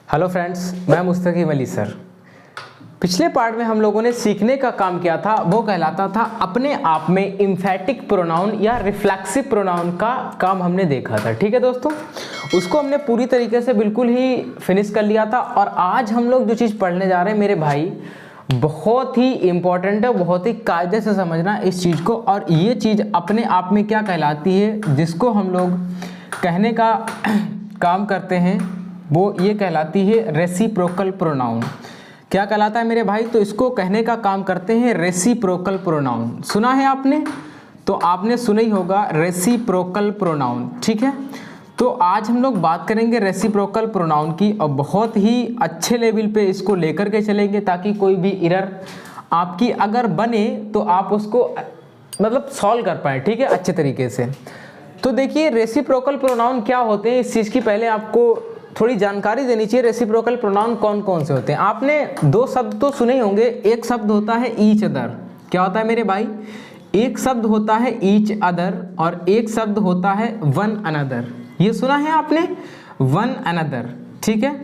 Hello friends, मैं मुस्तकीम Ali sir. पिछले part में हम लोगों ने सीखने का काम किया था, वो कहलाता था अपने आप में इम्फेटिक प्रोनाउन या रिफ्लेक्सिव प्रोनाउन का काम हमने देखा था। ठीक है दोस्तों, उसको हमने पूरी तरीके से बिल्कुल ही फिनिश कर लिया था। और आज हम लोग जो चीज़ पढ़ने जा रहे हैं मेरे भाई, बहुत ही इम्पॉर्टेंट है, बहुत ही कायदे से समझना इस चीज़ को। और ये चीज़ अपने आप में क्या कहलाती है, जिसको हम लोग कहने का काम करते हैं, वो ये कहलाती है रेसिप्रोकल प्रोनाउन। क्या कहलाता है मेरे भाई? तो इसको कहने का काम करते हैं रेसिप्रोकल प्रोनाउन। सुना है आपने? तो आपने सुना ही होगा रेसिप्रोकल प्रोनाउन। ठीक है, तो आज हम लोग बात करेंगे रेसिप्रोकल प्रोनाउन की, और बहुत ही अच्छे लेवल पे इसको लेकर के चलेंगे, ताकि कोई भी एरर आपकी अगर बने तो आप उसको मतलब सॉल्व कर पाए। ठीक है, अच्छे तरीके से। तो देखिए, रेसिप्रोकल प्रोनाउन क्या होते हैं, इस चीज़ की पहले आपको थोड़ी जानकारी देनी चाहिए। रेसिप्रोकल प्रोनाउन कौन कौन से होते हैं? आपने दो शब्द तो सुने होंगे। एक शब्द होता है ईच अदर। क्या होता है मेरे भाई? एक शब्द होता है ईच अदर और एक शब्द होता है वन अनदर। ये सुना है आपने, वन अनदर। ठीक है,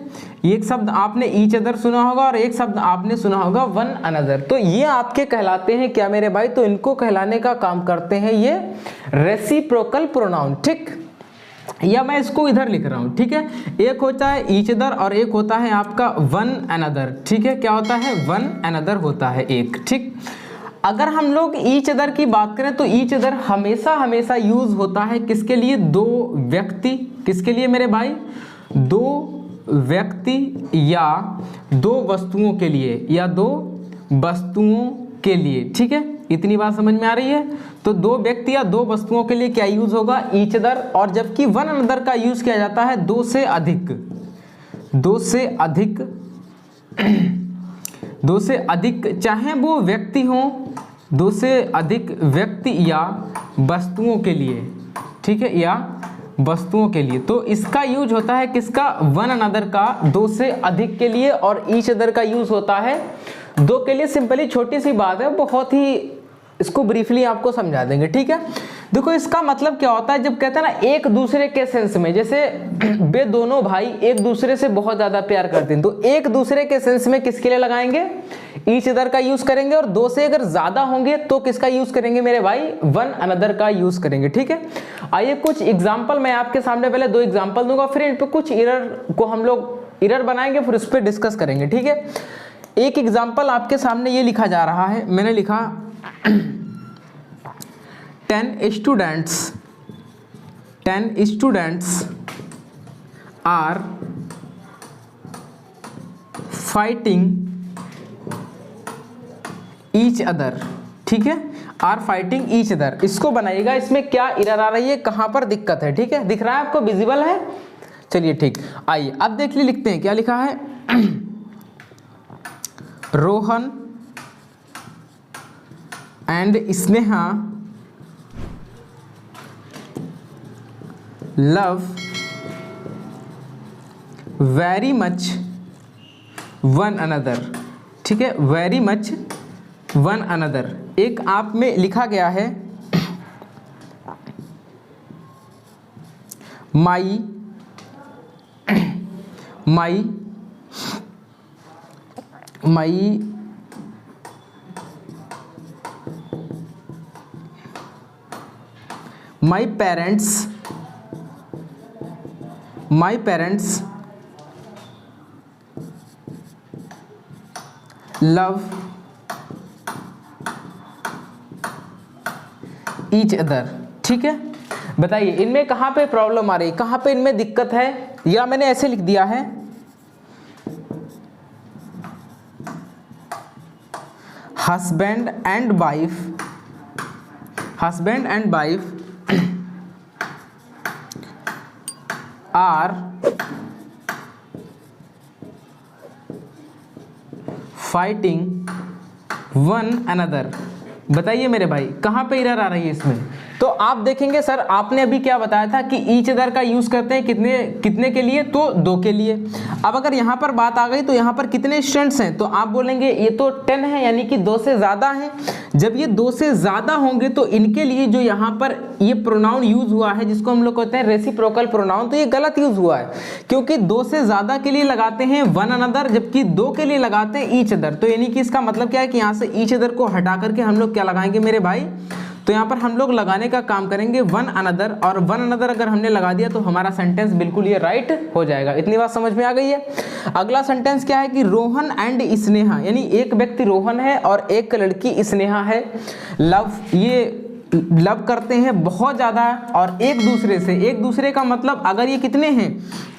एक शब्द आपने ईच अदर सुना होगा और एक शब्द आपने सुना होगा वन अनदर। तो ये आपके कहलाते हैं क्या मेरे भाई? तो इनको कहलाने का काम करते हैं ये रेसिप्रोकल प्रोनाउन। ठीक, या मैं इसको इधर लिख रहा हूँ। ठीक है, एक होता है ईच अदर और एक होता है आपका वन अनदर। ठीक है, क्या होता है? वन अनदर होता है एक। ठीक, अगर हम लोग ईच अदर की बात करें तो ईच अदर हमेशा हमेशा यूज होता है किसके लिए? दो व्यक्ति। किसके लिए मेरे भाई? दो व्यक्ति या दो वस्तुओं के लिए, या दो वस्तुओं के लिए। ठीक है, इतनी बात समझ में आ रही है? तो दो व्यक्ति या दो वस्तुओं के लिए क्या यूज होगा? Each other. और जबकि वन अनदर का यूज किया जाता है दो से अधिक, दो से अधिक, दो से अधिक, चाहे वो व्यक्ति हो, दो से अधिक व्यक्ति या वस्तुओं के लिए। ठीक है, या वस्तुओं के लिए। तो इसका यूज होता है किसका? वन अनदर का, दो से अधिक के लिए। और ईच अदर का यूज होता है दो के लिए। सिंपली छोटी सी बात है, बहुत ही इसको ब्रीफली आपको समझा देंगे। ठीक है, देखो इसका मतलब क्या होता है, जब कहते हैं ना एक दूसरे के सेंस में, जैसे वे दोनों भाई एक दूसरे से बहुत ज्यादा प्यार करते हैं, तो एक दूसरे के सेंस में किसके लिए लगाएंगे? ईच अदर का यूज करेंगे। और दो से अगर ज्यादा होंगे तो किसका यूज करेंगे मेरे भाई? वन अनदर का यूज करेंगे। ठीक है, आइए कुछ एग्जाम्पल मैं आपके सामने पहले दो एग्जाम्पल दूंगा, फिर इन पे कुछ एरर को हम लोग एरर बनाएंगे, फिर उस पर डिस्कस करेंगे। ठीक है, एक एग्जाम्पल आपके सामने ये लिखा जा रहा है, मैंने लिखा 10 students are fighting each other। ठीक है, आर फाइटिंग ईच अदर। इसको बनाइएगा, इसमें क्या एरर आ रही है, कहां पर दिक्कत है। ठीक है, दिख रहा है आपको, विजिबल है? चलिए ठीक, आइए अब देख ली, लिखते हैं क्या लिखा है। Rohan and Sneha love very much one another. ठीक है, वेरी मच वन अनदर। एक आप में लिखा गया है my parents love each other. ठीक है, बताइए इनमें कहां पे प्रॉब्लम आ रही है, कहां पे इनमें दिक्कत है? या मैंने ऐसे लिख दिया है, husband and wife are fighting one another. बताइए मेरे भाई कहां पे एरर आ रही है इसमें? तो आप देखेंगे सर आपने अभी क्या बताया था कि ईच अदर का यूज करते हैं कितने कितने के लिए, तो 2 के लिए। अब अगर यहाँ पर बात आ गई तो यहाँ पर कितने स्टूडेंट्स हैं, तो आप बोलेंगे ये तो 10 है, यानी कि 2 से ज्यादा हैं। जब ये 2 से ज्यादा होंगे तो इनके लिए जो यहाँ पर ये प्रोनाउन यूज हुआ है जिसको हम लोग कहते हैं रेसिप्रोकल प्रोनाउन, तो ये गलत यूज हुआ है, क्योंकि 2 से ज्यादा के लिए लगाते हैं वन अनदर, जबकि 2 के लिए लगाते हैं ईच अदर। तो यानी कि इसका मतलब क्या है कि यहाँ से ईच अदर को हटा करके हम लोग क्या लगाएंगे मेरे भाई, तो यहाँ पर हम लोग लगाने का काम करेंगे वन अनदर, और वन अनदर अगर हमने लगा दिया तो हमारा सेंटेंस बिल्कुल ये राइट हो जाएगा। इतनी बात समझ में आ गई है। अगला सेंटेंस क्या है कि रोहन एंड स्नेहा, यानी एक व्यक्ति रोहन है और एक लड़की स्नेहा है। लव, ये लव करते हैं बहुत ज़्यादा और एक दूसरे से। एक दूसरे का मतलब अगर ये कितने हैं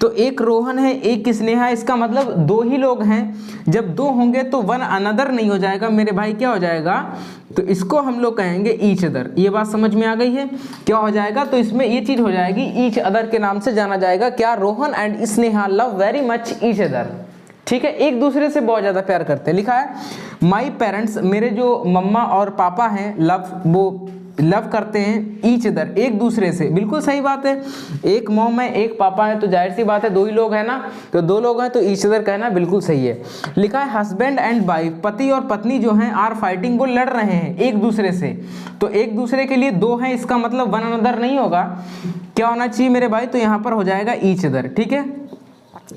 तो एक रोहन है एक स्नेहा, इसका मतलब 2 ही लोग हैं। जब 2 होंगे तो वन अनदर नहीं हो जाएगा मेरे भाई, क्या हो जाएगा, तो इसको हम लोग कहेंगे ईच अदर। ये बात समझ में आ गई है, क्या हो जाएगा, तो इसमें ये चीज़ हो जाएगी ईच अदर के नाम से जाना जाएगा। क्या, Rohan and Sneha love very much each other. ठीक है, एक दूसरे से बहुत ज़्यादा प्यार करते हैं। लिखा है माई पेरेंट्स, मेरे जो मम्मा और पापा हैं, लव, वो लव करते हैं ईच अदर, एक दूसरे से। बिल्कुल सही बात है, एक मॉम है एक पापा है, तो जाहिर सी बात है 2 ही लोग हैं ना, तो 2 लोग हैं तो ईच अदर कहना बिल्कुल सही है। लिखा है हस्बैंड एंड वाइफ, पति और पत्नी जो हैं आर फाइटिंग, वो लड़ रहे हैं एक दूसरे से। तो एक दूसरे के लिए 2 हैं, इसका मतलब वन अनदर नहीं होगा। क्या होना चाहिए मेरे भाई, तो यहाँ पर हो जाएगा ईच अदर। ठीक है,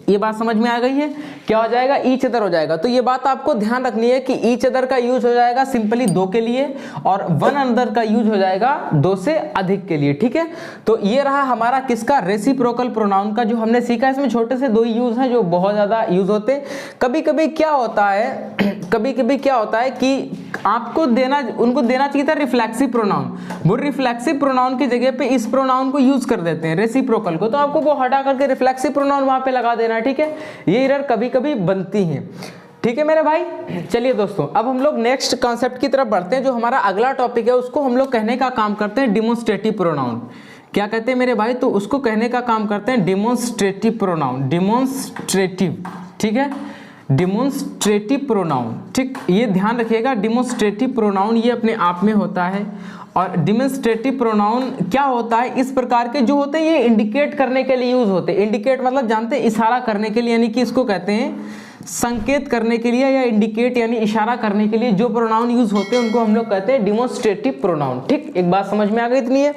ये बात समझ में आ गई है, क्या हो जाएगा, ईच अदर हो जाएगा। तो ये बात आपको ध्यान रखनी है कि ईच अदर का यूज हो जाएगा सिंपली 2 के लिए और वन अनदर का यूज हो जाएगा 2 से अधिक के लिए। ठीक है, तो ये रहा हमारा किसका, रेसिप्रोकल प्रोनाउन का जो हमने सीखा। इसमें छोटे से 2 ही यूज हैं जो बहुत ज्यादा यूज होते हैं। कभी कभी क्या होता है कभी कभी क्या होता है कि आपको उनको देना चाहिए था रिफ्लेक्सिव प्रोनाउन, वो रिफ्लेक्सिव प्रोनाउन की जगह पे इस प्रोनाउन को यूज कर देते हैं रेसिप्रोकल को, तो आपको वो हटा करके रिफ्लेक्सिव प्रोनाउन वहां पे लगा देना। ठीक है, ये एरर कभी कभी बनती हैं। ठीक है मेरे भाई, चलिए दोस्तों अब हम लोग नेक्स्ट कॉन्सेप्ट की तरफ बढ़ते हैं। जो हमारा अगला टॉपिक है उसको हम लोग कहने का काम करते हैं डिमोन्स्ट्रेटिव प्रोनाउन। क्या कहते हैं मेरे भाई, तो उसको कहने का काम करते हैं डिमोन्स्ट्रेटिव प्रोनाउन। डिमोन्स्ट्रेटिव, ठीक है, डिमोन्स्ट्रेटिव प्रोनाउन। ठीक, ये ध्यान रखिएगा, डिमोन्स्ट्रेटिव प्रोनाउन ये अपने आप में होता है। और डिमोन्स्ट्रेटिव प्रोनाउन क्या होता है, इस प्रकार के जो होते हैं ये इंडिकेट करने के लिए यूज होते हैं। इंडिकेट मतलब जानते हैं, इशारा करने के लिए, यानी कि इसको कहते हैं संकेत करने के लिए या इंडिकेट यानी इशारा करने के लिए जो प्रोनाउन यूज होते हैं उनको हम लोग कहते हैं डिमोन्स्ट्रेटिव प्रोनाउन। ठीक, एक बात समझ में आ गई इतनी है।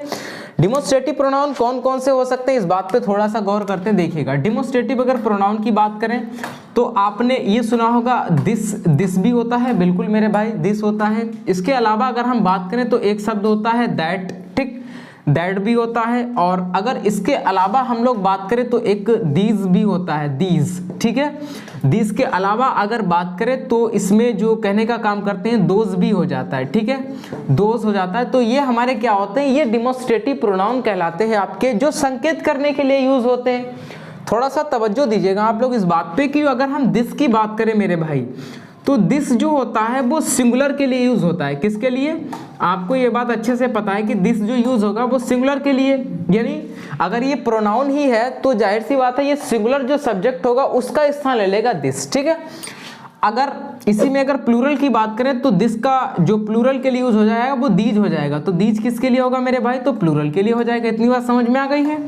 डिमोन्स्ट्रेटिव प्रोनाउन कौन कौन से हो सकते हैं इस बात पे थोड़ा सा गौर करते हैं। देखिएगा, डिमोन्स्ट्रेटिव अगर प्रोनाउन की बात करें तो आपने ये सुना होगा दिस भी होता है, बिल्कुल मेरे भाई दिस होता है। इसके अलावा अगर हम बात करें तो एक शब्द होता है दैट, ठीक, दैट भी होता है। और अगर इसके अलावा हम लोग बात करें तो एक दीज भी होता है, दीज, ठीक है। दीज के अलावा अगर बात करें तो इसमें जो कहने का काम करते हैं दोज भी हो जाता है, ठीक है, दोज हो जाता है। तो ये हमारे क्या होते हैं, ये डिमोन्स्ट्रेटिव प्रोनाउन कहलाते हैं आपके, जो संकेत करने के लिए यूज होते हैं। थोड़ा सा तवज्जो दीजिएगा आप लोग इस बात पे कि अगर हम दिस की बात करें मेरे भाई, तो दिस जो होता है वो सिंगुलर के लिए यूज होता है। किसके लिए, आपको ये बात अच्छे से पता है कि दिस जो यूज होगा वो सिंगुलर के लिए, यानी अगर ये प्रोनाउन ही है तो जाहिर सी बात है ये सिंगुलर जो सब्जेक्ट होगा उसका स्थान ले लेगा दिस, ठीक है। अगर इसी में अगर प्लूरल की बात करें तो दिस का जो प्लूरल के लिए यूज हो जाएगा वो दीज हो जाएगा। तो दीज किसके लिए होगा मेरे भाई, तो प्लूरल के लिए हो जाएगा। इतनी बात समझ में आ गई है।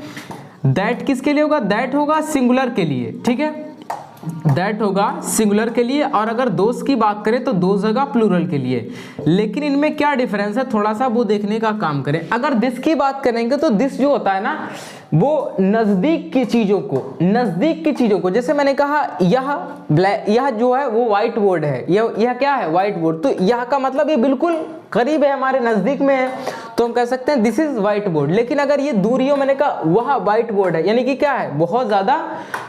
दैट किसके लिए होगा, दैट होगा सिंगुलर के लिए, ठीक है, दैट होगा सिंगुलर के लिए। और अगर दोस की बात करें तो दोस होगा प्लूरल के लिए। लेकिन इनमें क्या डिफरेंस है थोड़ा सा वो देखने का काम करें। अगर दिस की बात करेंगे तो दिस जो होता है ना वो नजदीक की चीजों को, जैसे मैंने कहा यह जो है वो व्हाइट बोर्ड है, यह क्या है, व्हाइट बोर्ड। तो यह का मतलब ये बिल्कुल करीब है, हमारे नजदीक में है, तो हम कह सकते हैं दिस इज व्हाइट बोर्ड। लेकिन अगर ये दूरी हो, मैंने कहा वह व्हाइट बोर्ड है, यानी कि क्या है, बहुत ज्यादा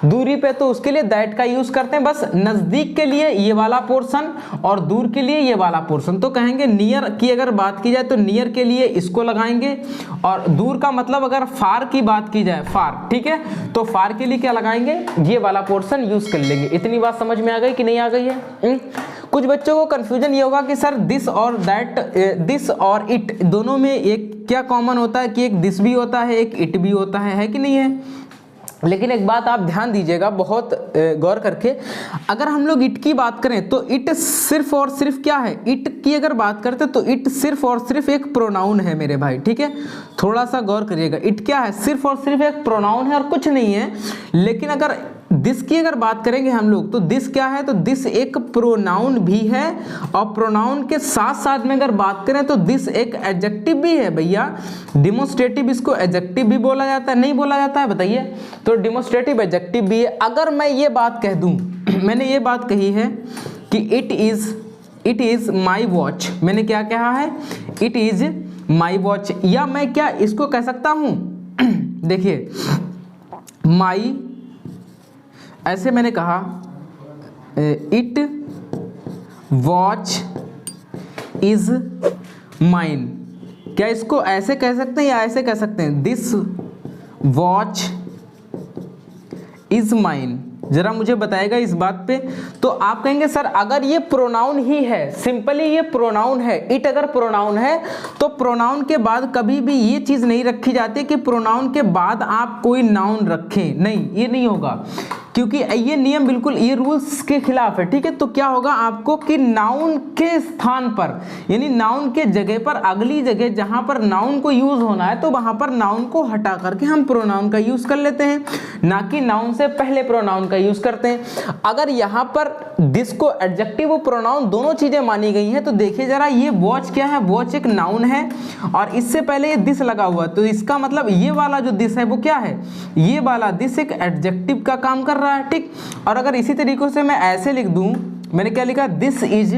दूरी पे, तो उसके लिए दैट का यूज करते हैं। बस नजदीक के लिए ये वाला पोर्शन और दूर के लिए ये वाला पोर्शन। तो कहेंगे नियर की अगर बात की जाए तो नियर के लिए इसको लगाएंगे, और दूर का मतलब अगर फार की बात की जाए, फार, ठीक है, तो फार के लिए क्या लगाएंगे, ये वाला पोर्शन यूज कर लेंगे। इतनी बात समझ में आ गई कि नहीं आ गई है। कुछ बच्चों को कंफ्यूजन ये होगा कि सर दिस और दैट, दिस और इट दोनों में एक क्या कॉमन होता है कि एक दिस भी होता है एक इट भी होता है कि नहीं है। लेकिन एक बात आप ध्यान दीजिएगा बहुत गौर करके, अगर हम लोग इट की बात करें तो इट सिर्फ और सिर्फ क्या है, इट की अगर बात करते तो इट सिर्फ और सिर्फ एक प्रोनाउन है मेरे भाई, ठीक है, थोड़ा सा गौर करिएगा। इट क्या है, सिर्फ और सिर्फ एक प्रोनाउन है और कुछ नहीं है। लेकिन अगर दिस की अगर बात करेंगे हम लोग तो दिस क्या है, तो दिस एक प्रोनाउन भी है और प्रोनाउन के साथ साथ में अगर बात करें तो दिस एक एडजेक्टिव भी है भैया। डिमोस्ट्रेटिव इसको एडजेक्टिव भी बोला जाता है, नहीं बोला जाता है बताइए? तो डिमोस्ट्रेटिव एडजेक्टिव भी है। अगर मैं ये बात कह दूं, मैंने ये बात कही है कि इट इज माई वॉच, मैंने क्या कहा है, इट इज माई वॉच, या मैं क्या इसको कह सकता हूं देखिए माई, ऐसे मैंने कहा इट वॉच इज माइन, क्या इसको ऐसे कह सकते हैं या ऐसे कह सकते हैं, दिस वॉच इज माइन? जरा मुझे बताएगा इस बात पे। तो आप कहेंगे सर अगर ये प्रोनाउन ही है, सिंपली ये प्रोनाउन है, इट अगर प्रोनाउन है तो प्रोनाउन के बाद कभी भी ये चीज नहीं रखी जाती कि प्रोनाउन के बाद आप कोई नाउन रखें, नहीं, ये नहीं होगा, क्योंकि ये नियम बिल्कुल ये रूल्स के खिलाफ है, ठीक है। तो क्या होगा आपको कि नाउन के स्थान पर, यानी नाउन के जगह पर, अगली जगह जहां पर नाउन को यूज होना है तो वहां पर नाउन को हटा करके हम प्रोनाउन का यूज कर लेते हैं, ना कि नाउन से पहले प्रोनाउन का यूज करते हैं। अगर यहां पर दिस को एडजेक्टिव और प्रोनाउन दोनों चीजें मानी गई हैं तो देखिए जरा, ये वॉच क्या है, वॉच एक नाउन है और इससे पहले ये दिस लगा हुआ, तो इसका मतलब ये वाला जो दिस है वो क्या है, ये वाला दिस एक एडजेक्टिव का काम कर रहा है, ठीक। और अगर इसी तरीके से मैं ऐसे लिख दूं, मैंने क्या लिखा, दिस इज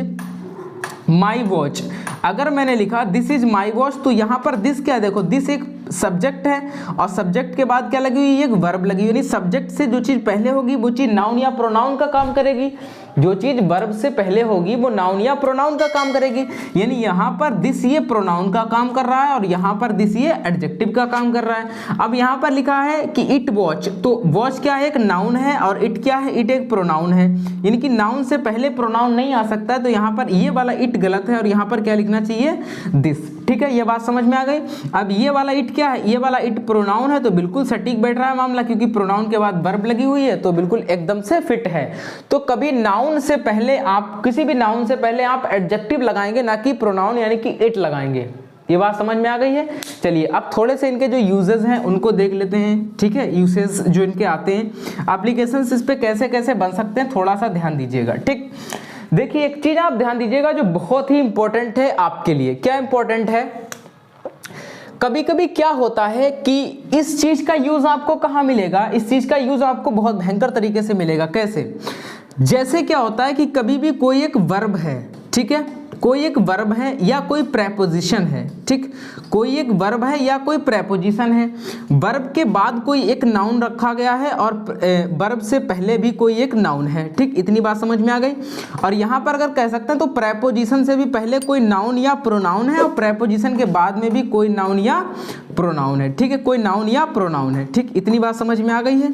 माई वॉच, अगर मैंने लिखा दिस इज माई वॉच तो यहां पर दिस क्या है, देखो दिस एक सब्जेक्ट है और सब्जेक्ट के बाद क्या लगी हुई है, एक वर्ब लगी हुई, यानी सब्जेक्ट से जो चीज पहले होगी वो चीज नाउन या प्रोनाउन का काम करेगी, जो चीज वर्ब से पहले होगी वो नाउन या प्रोनाउन का काम करेगी। यानी यहाँ पर दिस ये प्रोनाउन का काम कर रहा है और यहाँ पर दिस ये एडजेक्टिव का काम कर रहा है। अब यहाँ पर लिखा है कि इट वॉच, तो वॉच क्या है, एक नाउन है और इट क्या है, इट एक प्रोनाउन है, यानी कि नाउन से पहले प्रोनाउन नहीं आ सकता है, तो यहाँ पर ये वाला इट गलत है और यहाँ पर क्या लिखना चाहिए, दिस, ठीक है। ये बात समझ में आ गई। अब ये वाला इट क्या है, ये वाला इट प्रोनाउन है तो बिल्कुल सटीक बैठ रहा है मामला, क्योंकि प्रोनाउन के बाद वर्ब लगी हुई है तो बिल्कुल एकदम से फिट है। तो कभी नाउन से पहले आप, किसी भी नाउन से पहले आप एडजेक्टिव लगाएंगे, ना कि प्रोनाउन यानी कि इट लगाएंगे। ये बात समझ में आ गई है। चलिए अब थोड़े से इनके जो यूजेस हैं उनको देख लेते हैं, ठीक है, यूसेज जो इनके आते हैं, एप्लीकेशंस इस पे कैसे कैसे बन सकते हैं, थोड़ा सा ध्यान दीजिएगा, ठीक। देखिए एक चीज आप ध्यान दीजिएगा जो बहुत ही इंपॉर्टेंट है आपके लिए। क्या इंपॉर्टेंट है, कभी कभी क्या होता है कि इस चीज का यूज आपको कहाँ मिलेगा, इस चीज का यूज आपको बहुत भयंकर तरीके से मिलेगा। कैसे, जैसे क्या होता है कि कभी भी कोई एक वर्ब है, ठीक है, कोई एक वर्ब है या कोई प्रेपोजिशन है, ठीक, कोई एक वर्ब है या कोई प्रेपोजिशन है, वर्ब के बाद कोई एक नाउन रखा गया है और वर्ब से पहले भी कोई एक नाउन है, ठीक, इतनी बात समझ में आ गई। और यहाँ पर अगर कह सकते हैं तो प्रेपोजिशन से भी पहले कोई नाउन या प्रोनाउन है और प्रेपोजिशन के बाद में भी कोई नाउन या प्रोनाउन है, ठीक है, कोई नाउन या प्रोनाउन है, ठीक, इतनी बात समझ में आ गई है।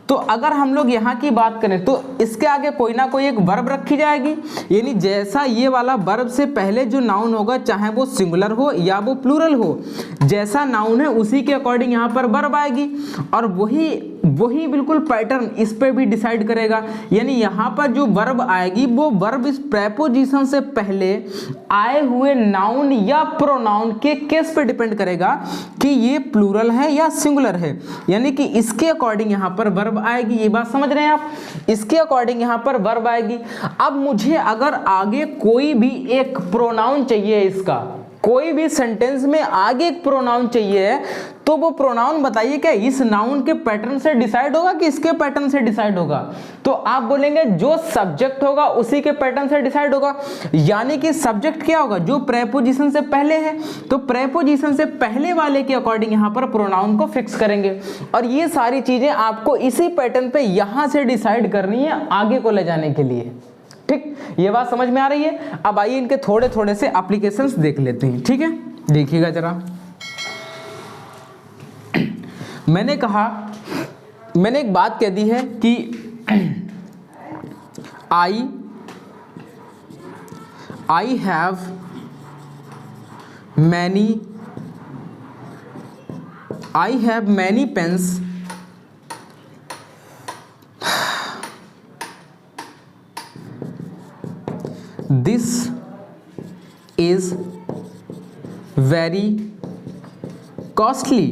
तो अगर हम लोग यहाँ की बात करें तो इसके आगे कोई ना कोई एक वर्ब रखी जाएगी, यानी जैसा ये वाला वर्ब से पहले जो नाउन होगा, चाहे वो सिंगुलर हो या वो प्लूरल हो, जैसा नाउन है उसी के अकॉर्डिंग यहाँ पर वर्ब आएगी और वही बिल्कुल पैटर्न इस पे भी डिसाइड करेगा। यानी यहाँ पर जो वर्ब आएगी वो वर्ब इस प्रेपोजिशन से पहले आए हुए नाउन या प्रोनाउन के केस पे डिपेंड करेगा कि ये प्लूरल है या सिंगुलर है, यानी कि इसके अकॉर्डिंग यहाँ पर वर्ब आएगी। ये बात समझ रहे हैं आप, इसके अकॉर्डिंग यहाँ पर वर्ब आएगी। अब मुझे अगर आगे कोई भी एक प्रोनाउन चाहिए, इसका कोई भी सेंटेंस में आगे एक प्रोनाउन चाहिए, तो वो प्रोनाउन बताइए क्या इस नाउन के पैटर्न से डिसाइड होगा कि इसके पैटर्न से डिसाइड होगा? तो आप बोलेंगे जो सब्जेक्ट होगा उसी के पैटर्न से डिसाइड होगा, यानी कि सब्जेक्ट क्या होगा, जो प्रेपोजिशन से पहले है, तो प्रेपोजिशन से पहले वाले के अकॉर्डिंग यहाँ पर प्रोनाउन को फिक्स करेंगे। और ये सारी चीजें आपको इसी पैटर्न पे यहां से डिसाइड करनी है आगे को ले जाने के लिए, ठीक। ये बात समझ में आ रही है। अब आइए इनके थोड़े थोड़े से एप्लीकेशंस देख लेते हैं, ठीक है, देखिएगा जरा। मैंने एक बात कह दी है कि I have many pens this is very costly.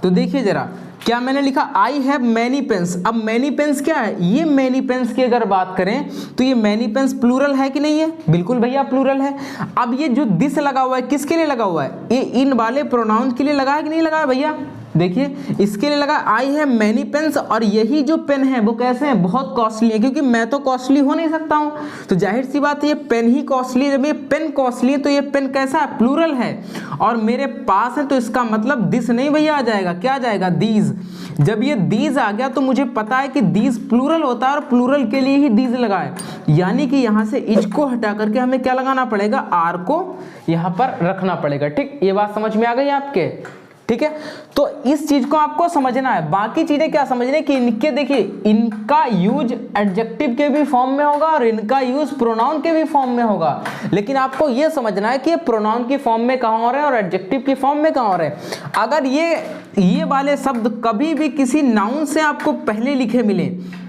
तो देखिए जरा, क्या मैंने लिखा, आई हैव मैनी पेन्स। अब मैनी पेन्स क्या है, ये मैनी पेन्स की अगर बात करें तो ये मैनी पेन्स प्लूरल है कि नहीं है, बिल्कुल भैया प्लूरल है। अब ये जो दिस लगा हुआ है किसके लिए लगा हुआ है, ये इन वाले प्रोनाउन के लिए लगा है कि नहीं लगा है भैया, देखिए इसके लिए लगा आई हैव मैनी पेन्स। और यही जो पेन है वो कैसे हैं, बहुत कॉस्टली है, क्योंकि मैं तो कॉस्टली हो नहीं सकता हूं, तो जाहिर सी बात है ये पेन ही कॉस्टली है। जब ये पेन कॉस्टली है तो ये पेन कैसा है, प्लूरल है, और मेरे पास है, तो इसका मतलब दिस नहीं भैया आ जाएगा, क्या आ जाएगा, दीज। जब ये दीज आ गया तो मुझे पता है कि दीज प्लूरल होता है और प्लूरल के लिए ही दीज लगा है, यानी कि यहां से इज को हटा करके हमें क्या लगाना पड़ेगा, आर को यहां पर रखना पड़ेगा। ठीक, ये बात समझ में आ गई आपके, ठीक है। तो इस चीज को आपको समझना है, बाकी चीजें क्या समझने कि इनके, देखिए इनका यूज एडजेक्टिव के भी फॉर्म में होगा और इनका यूज प्रोनाउन के भी फॉर्म में होगा, लेकिन आपको यह समझना है कि ये प्रोनाउन की फॉर्म में कहां हो रहे हैं और एडजेक्टिव की फॉर्म में कहां हो रहे हैं। अगर ये वाले शब्द कभी भी किसी नाउन से आपको पहले लिखे मिले,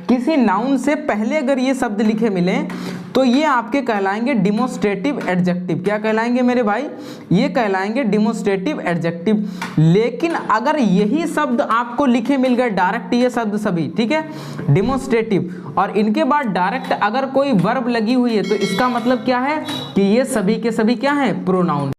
किसी नाउन से पहले अगर ये शब्द लिखे मिले तो ये आपके कहलाएंगे डिमोस्ट्रेटिव एडजेक्टिव। क्या कहलाएंगे मेरे भाई, ये कहलाएंगे डिमोस्ट्रेटिव एडजेक्टिव। लेकिन अगर यही शब्द आपको लिखे मिल गए डायरेक्ट, ये शब्द सभी, ठीक है, डिमोस्ट्रेटिव, और इनके बाद डायरेक्ट अगर कोई वर्ब लगी हुई है तो इसका मतलब क्या है कि ये सभी के सभी क्या है, प्रोनाउन।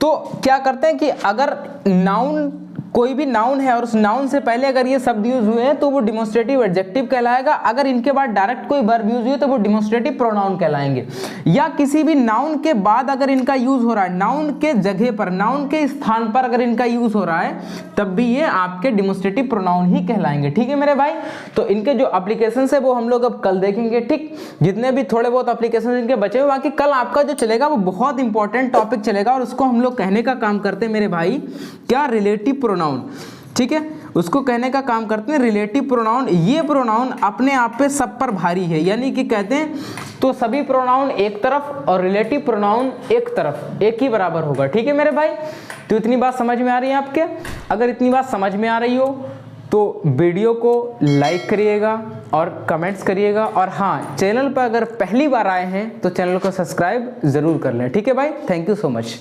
तो क्या करते हैं कि अगर नाउन, कोई भी नाउन है और उस नाउन से पहले अगर ये शब्द यूज हुए हैं तो वो डिमोस्ट्रेटिव एडजेक्टिव कहलाएगा, अगर इनके बाद डायरेक्ट कोई वर्ब यूज हुई तो वो डिमोस्ट्रेटिव प्रोनाउन कहलाएंगे। या किसी भी नाउन के बाद अगर इनका यूज हो रहा है, नाउन के जगह पर, नाउन के स्थान पर अगर इनका यूज हो रहा है, तब भी ये आपके डिमोस्ट्रेटिव प्रोनाउन ही कहलाएंगे। ठीक है मेरे भाई, तो इनके जो एप्लीकेशन है वो हम लोग अब कल देखेंगे। ठीक, जितने भी थोड़े बहुत एप्लीकेशन इनके बचे हुए, बाकी कल आपका जो चलेगा वो बहुत इंपॉर्टेंट टॉपिक चलेगा और उसको हम लोग कहने का काम करते हैं मेरे भाई, क्या, रिलेटिव प्रोनाउन। ठीक है, उसको कहने का काम करते हैं रिलेटिव प्रोनाउन। ये प्रोनाउन अपने आप पे सब पर भारी है, यानी कि कहते हैं तो सभी प्रोनाउन एक तरफ और रिलेटिव प्रोनाउन एक तरफ, एक ही बराबर होगा। ठीक है मेरे भाई, तो इतनी बात समझ में आ रही है आपके? अगर इतनी बात समझ में आ रही हो तो वीडियो को लाइक करिएगा और कमेंट्स करिएगा, और हाँ, चैनल पर अगर पहली बार आए हैं तो चैनल को सब्सक्राइब जरूर कर लें। ठीक है भाई, थैंक यू सो मच।